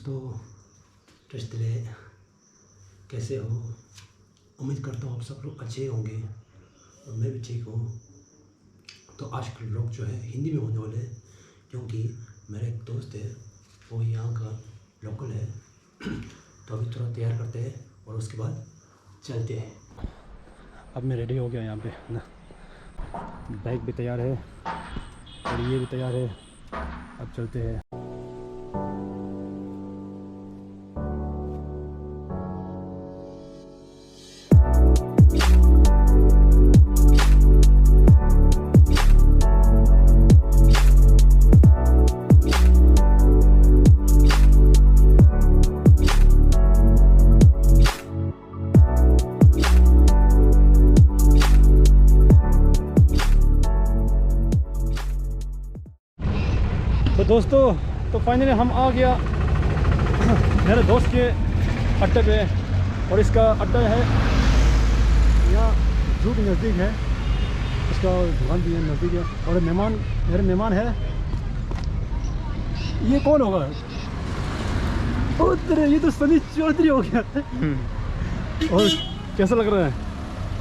दोस्तों, रिश्ते कैसे हो? उम्मीद करता हूँ आप सब लोग अच्छे होंगे और मैं भी ठीक हूँ। तो आज के लोग जो है हिंदी में होने वाले हैं, क्योंकि मेरा एक दोस्त है वो यहाँ का लोकल है। तो अभी थोड़ा तैयार करते हैं और उसके बाद चलते हैं। अब मैं रेडी हो गया यहाँ पे ना, बैग भी तैयार है और ये भी तैयार है। अब चलते हैं। तो दोस्तों, तो फाइनली हम आ गया मेरे दोस्त के अड्डे पे। और इसका अड्डा है यहाँ जू के नज़दीक है, इसका दुकान भी है नज़दीक है। और मेरे मेहमान है, ये कौन होगा? उधर ये तो सनी चौधरी हो गया। और कैसा लग रहा है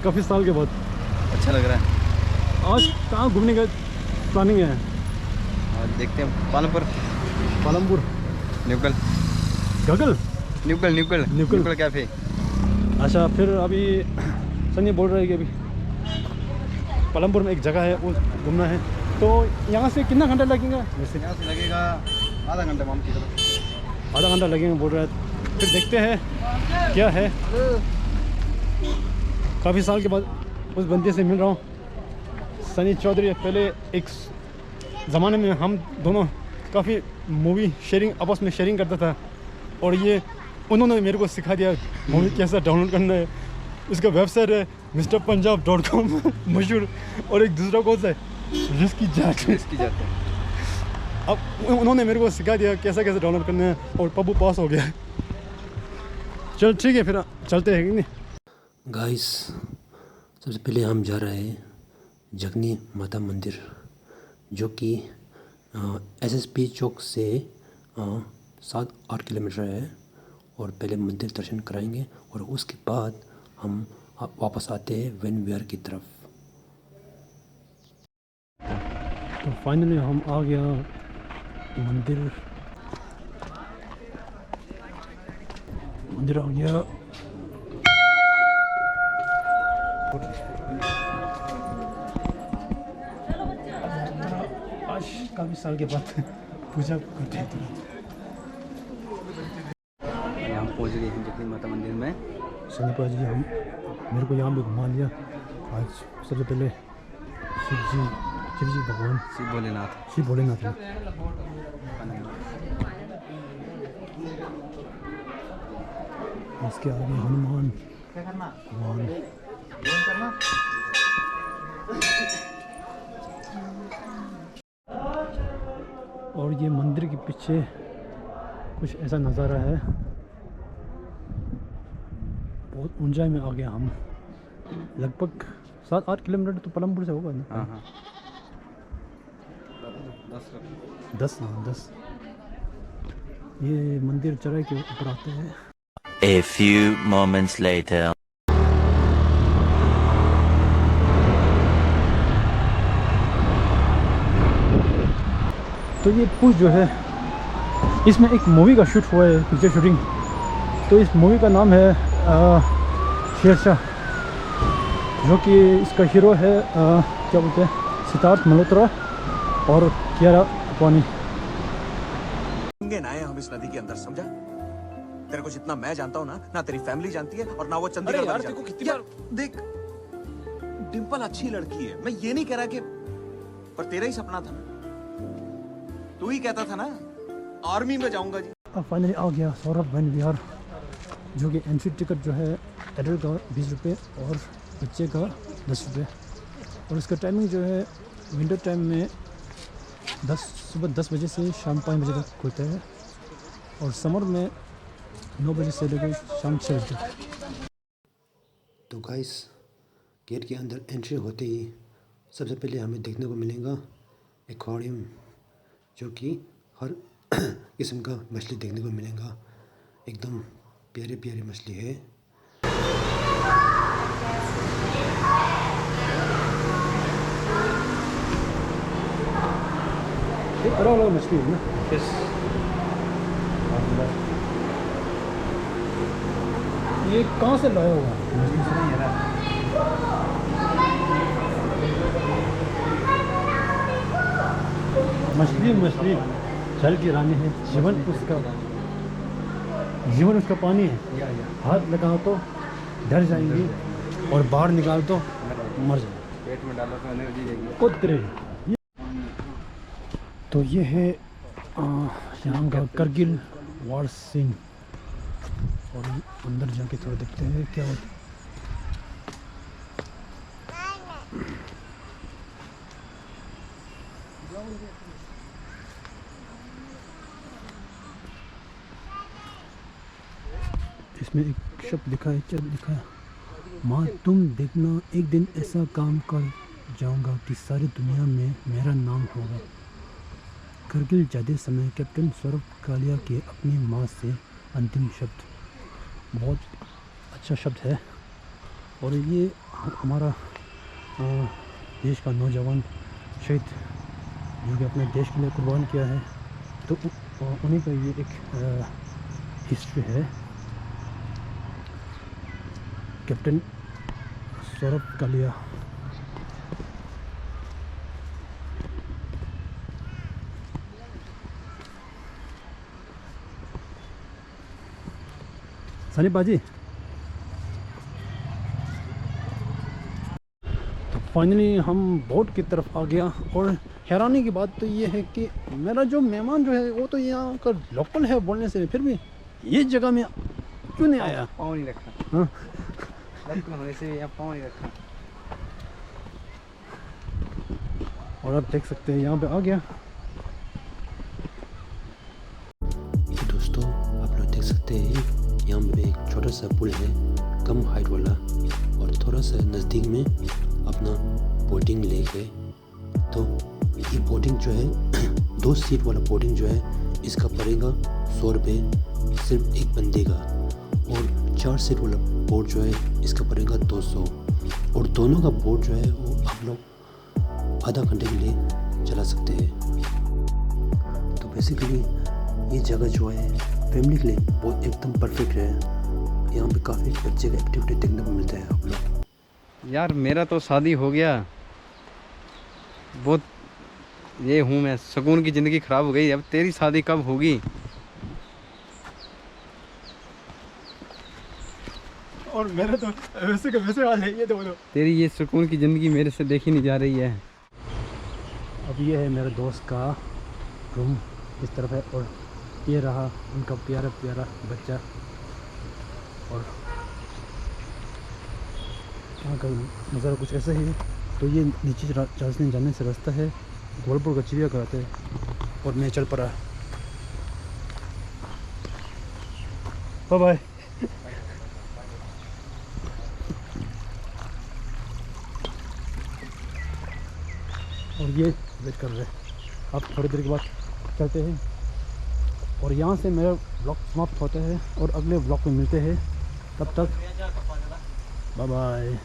काफ़ी साल के बाद? अच्छा लग रहा है। आज कहाँ घूमने का प्लानिंग है? और देखते हैं Palampur nuchal Gaggal nuchal cafe. अच्छा, फिर अभी सनी बोल रहा है कि अभी पालमपुर में एक जगह है वो घूमना है। तो यहाँ से कितना घंटा लगेगा? वैसे यहाँ से लगेगा आधा घंटा माम की तरफ। आधा घंटा लगेगा बोल रहा है। फिर देखते हैं क्या है। काफ़ी साल के बाद उस बंदे से मिल रहा हूँ, सनी चौधरी। पहले एक ज़माने में हम दोनों काफ़ी मूवी आपस में शेयरिंग करता था, और ये उन्होंने मेरे को सिखा दिया मूवी कैसा डाउनलोड करना है। उसका वेबसाइट है mrpunjab.com मशहूर। और एक दूसरा कौन सा है, रिस्की जाट। अब उन्होंने मेरे को सिखा दिया कैसा डाउनलोड करना है, और पब्बू पास हो गया। चल ठीक है, फिर चलते हैं कि नहीं गाइस। सबसे पहले हम जा रहे हैं जगनी माता मंदिर, जो कि SSP चौक से 7-8 किलोमीटर है। और पहले मंदिर दर्शन कराएंगे और उसके बाद हम वापस आते हैं वेन विहार की तरफ। तो फाइनली हम आ गया मंदिर आ गया। आज काफ़ी साल के बाद पूजा करते हैं। यहाँ पहुँच गए हैं जगनी माता मंदिर में। सनी जी हम मेरे को यहाँ पे घुमा लिया। आज सबसे पहले शिव जी भगवान शिव भोलेनाथ हैं। इसके आगे हनुमान भगवान। और ये मंदिर के पीछे कुछ ऐसा नज़ारा है। बहुत ऊंचाई में आ गया हम, लगभग 7-8 किलोमीटर तो पालमपुर से होगा ना। हाँ 10। ये मंदिर चढ़ाई के ऊपर आते हैं। A few moments later. तो ये पुल जो है, इसमें एक मूवी का शूट हुआ है, पिक्चर शूटिंग। तो इस मूवी का नाम है शेरशाह, जो कि इसका हीरो है क्या बोलते हैं, सिद्धार्थ मल्होत्रा और कियारा आडवाणी। ना है हम इस नदी के अंदर, समझा? तेरे को जितना मैं जानता हूँ ना तेरी फैमिली जानती है और ना वो चंडीगढ़ वाली जानती है। कितनी बार देख, डिंपल अच्छी लड़की है, मैं ये नहीं कह रहा कि, पर तेरा ही सपना था ना, तू ही कहता था ना आर्मी में जाऊंगा जी। अब फाइनली आ गया सौरभ वेन विहार, जो कि एंट्री टिकट जो है एडल्ट का 20 रुपये और बच्चे का 10 रुपये। और इसका टाइमिंग जो है विंटर टाइम में सुबह 10 बजे से शाम 5 बजे तक खुलता है, और समर में 9 बजे से लेकर शाम 6 बजे तक। तो गाइस, गेट के अंदर एंट्री होते ही सबसे पहले हमें देखने को मिलेगा एक्वेरियम, जो कि हर किस्म का मछली देखने को मिलेगा। एकदम प्यारी प्यारी मछली है। ये अलग अलग मछली है ना। ये कहाँ से लाया हुआ मछली? मछली जल की रानी है, जीवन उसका पानी है। हाथ लगाओ तो डर जाएंगी और बाहर निकाल तो मर जाएंगे। पेट में डालो तो एनर्जी देगी। कुतरे। तो ये है यहाँ का करगिल वार सिंह। और अंदर जाके थोड़ा देखते हैं क्या होता है। इसमें एक शब्द लिखा है, क्या लिखा है? माँ तुम देखना, एक दिन ऐसा काम कर जाऊंगा कि सारी दुनिया में मेरा नाम होगा। करगिल जाते समय कैप्टन सौरभ कालिया के अपनी माँ से अंतिम शब्द। बहुत अच्छा शब्द है। और ये हमारा देश का नौजवान शहीद जो कि अपने देश के लिए कुर्बान किया है, तो उन्हीं का ये एक हिस्ट्री है। कैप्टन सौरभ कालिया। सनी बाजी, तो फाइनली हम बोट की तरफ आ गया। और हैरानी की बात तो ये है कि मेरा जो मेहमान जो है वो तो यहाँ का लोकल है बोलने से, फिर भी ये जगह में क्यों नहीं आया? पाँव नहीं रखा। हाँ, लड़का होने से यहाँ पाँव नहीं रखा। और आप देख सकते हैं यहाँ पे आ गया। दोस्तों आप लोग देख सकते हैं यहाँ पे एक छोटा सा पुल है, कम हाइट वाला, और थोड़ा सा नज़दीक में अपना बोटिंग लेक है। तो ये बोटिंग जो है 2 सीट वाला बोटिंग जो है इसका पड़ेगा 100 रुपये सिर्फ एक बंदे का। और 4 सीट वाला बोट जो है इसका पड़ेगा 200। और दोनों का बोट जो है वो आप लोग आधा घंटे के लिए चला सकते हैं। तो बेसिकली ये जगह जो है फैमिली के लिए बहुत एकदम परफेक्ट है। यहाँ पे काफ़ी बच्चे का एक्टिविटी देखने को मिलता है आप लोग। यार मेरा तो शादी हो गया, बहुत ये हूँ मैं, सुकून की ज़िंदगी ख़राब हो गई। अब तेरी शादी कब होगी? और मेरा तो वैसे का वैसे हाल है। ये तो बोलो, तेरी ये सुकून की ज़िंदगी मेरे से देखी नहीं जा रही है। अब ये है मेरे दोस्त का रूम, इस तरफ है। और ये रहा उनका प्यारा प्यारा बच्चा। और यहाँ का नज़ारा कुछ ऐसा ही है। तो ये नीचे जाने से रास्ता है गोलपुर का चिड़ियाघर है। और मैं चल पड़ा। Bye bye. और ये वेट कर रहे हैं। अब थोड़ी देर के बाद चलते हैं। और यहाँ से मेरा ब्लॉग समाप्त होता है और अगले ब्लॉग में मिलते हैं। तब तक बाय बाय।